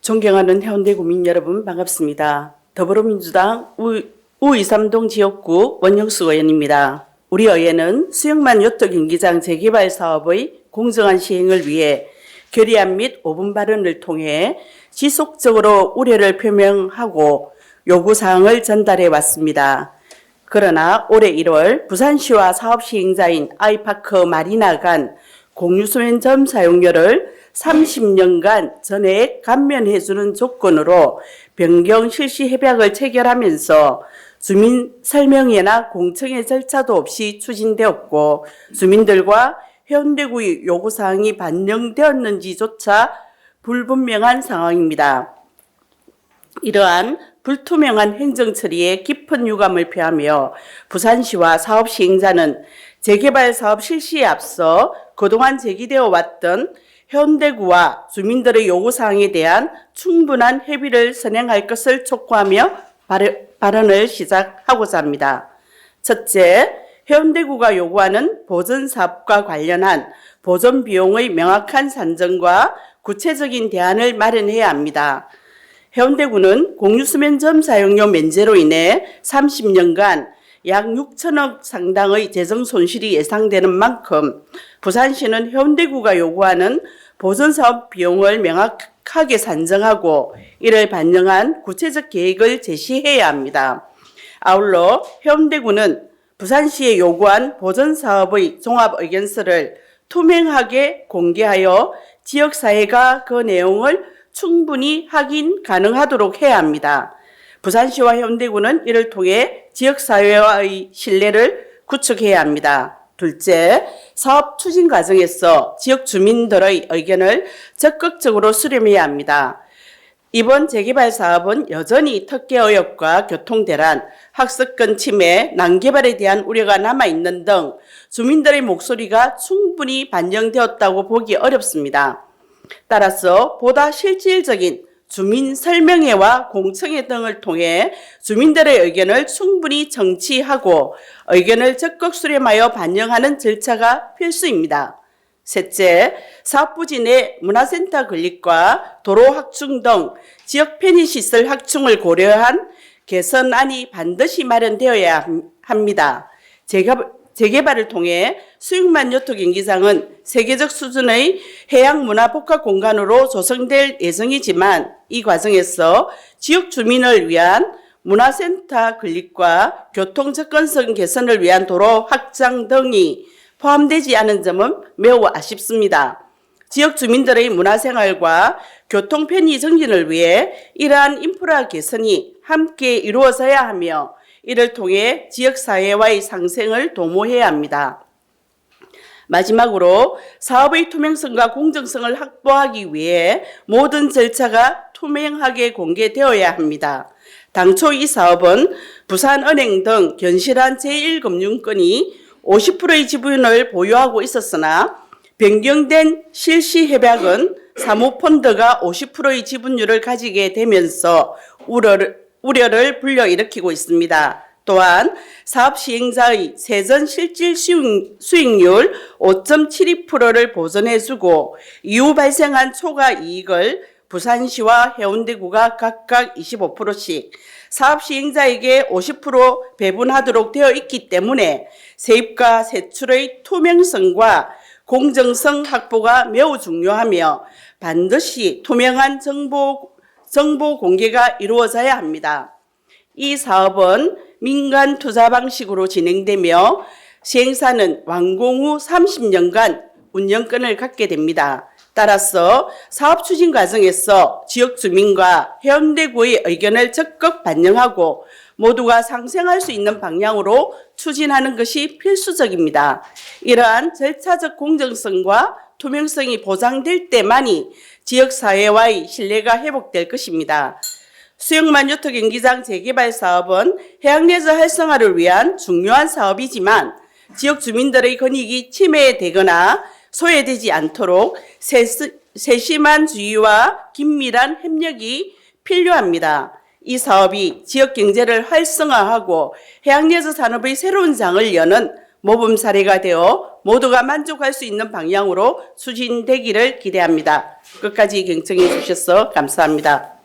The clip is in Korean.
존경하는 해운대 구민 여러분 반갑습니다. 더불어민주당 우이삼동 지역구 원영수 의원입니다. 우리 의회는 수영만 요트 경기장 재개발 사업의 공정한 시행을 위해 결의안 및 5분 발언을 통해 지속적으로 우려를 표명하고 요구사항을 전달해 왔습니다. 그러나 올해 1월 부산시와 사업 시행자인 아이파크 마리나 간 공유수면점 사용료를 30년간 전액 감면해주는 조건으로 변경 실시 협약을 체결하면서 주민 설명회나 공청회 절차도 없이 추진되었고 주민들과 해운대구의 요구사항이 반영되었는지조차 불분명한 상황입니다. 이러한 불투명한 행정처리에 깊은 유감을 표하며 부산시와 사업 시행자는 재개발 사업 실시에 앞서 그동안 제기되어 왔던 해운대구와 주민들의 요구사항에 대한 충분한 협의를 선행할 것을 촉구하며 발언을 시작하고자 합니다. 첫째, 해운대구가 요구하는 보전사업과 관련한 보전 비용의 명확한 산정과 구체적인 대안을 마련해야 합니다. 해운대구는 공유수면점 사용료 면제로 인해 30년간 약 6천억 상당의 재정 손실이 예상되는 만큼 부산시는 해운대구가 요구하는 보전사업 비용을 명확하게 산정하고 이를 반영한 구체적 계획을 제시해야 합니다. 아울러 해운대구는 부산시에 요구한 보전사업의 종합의견서를 투명하게 공개하여 지역사회가 그 내용을 충분히 확인 가능하도록 해야 합니다. 부산시와 해운대구는 이를 통해 지역사회와의 신뢰를 구축해야 합니다. 둘째, 사업 추진 과정에서 지역 주민들의 의견을 적극적으로 수렴해야 합니다. 이번 재개발 사업은 여전히 특혜 의혹과 교통대란, 학습권 침해, 난개발에 대한 우려가 남아있는 등 주민들의 목소리가 충분히 반영되었다고 보기 어렵습니다. 따라서 보다 실질적인 주민 설명회와 공청회 등을 통해 주민들의 의견을 충분히 정치하고 의견을 적극 수렴하여 반영하는 절차가 필수입니다. 셋째, 사업부지 내 문화센터 건립과 도로 확충 등 지역 편의시설 확충을 고려한 개선안이 반드시 마련되어야 합니다. 재개발을 통해 수육만 요트 경기장은 세계적 수준의 해양문화복합공간으로 조성될 예정이지만 이 과정에서 지역 주민을 위한 문화센터 건립과 교통 접근성 개선을 위한 도로 확장 등이 포함되지 않은 점은 매우 아쉽습니다. 지역 주민들의 문화생활과 교통 편의 증진을 위해 이러한 인프라 개선이 함께 이루어져야 하며 이를 통해 지역사회와의 상생을 도모해야 합니다. 마지막으로 사업의 투명성과 공정성을 확보하기 위해 모든 절차가 투명하게 공개되어야 합니다. 당초 이 사업은 부산은행 등 견실한 제1금융권이 50%의 지분을 보유하고 있었으나 변경된 실시협약은 사모펀드가 50%의 지분율을 가지게 되면서 우려를 불러일으키고 있습니다. 또한 사업 시행자의 세전 실질 수익률 5.72%를 보전해주고 이후 발생한 초과 이익을 부산시와 해운대구가 각각 25%씩 사업 시행자에게 50% 배분하도록 되어 있기 때문에 세입과 세출의 투명성과 공정성 확보가 매우 중요하며 반드시 투명한 정보 공개가 이루어져야 합니다. 이 사업은 민간 투자 방식으로 진행되며 시행사는 완공 후 30년간 운영권을 갖게 됩니다. 따라서 사업 추진 과정에서 지역 주민과 해운대구의 의견을 적극 반영하고 모두가 상생할 수 있는 방향으로 추진하는 것이 필수적입니다. 이러한 절차적 공정성과 투명성이 보장될 때만이 지역사회와의 신뢰가 회복될 것입니다. 수영만 요트 경기장 재개발 사업은 해양레저 활성화를 위한 중요한 사업이지만 지역 주민들의 권익이 침해되거나 소외되지 않도록 세심한 주의와 긴밀한 협력이 필요합니다. 이 사업이 지역 경제를 활성화하고 해양레저 산업의 새로운 장을 여는 모범 사례가 되어 모두가 만족할 수 있는 방향으로 추진되기를 기대합니다. 끝까지 경청해 주셔서 감사합니다.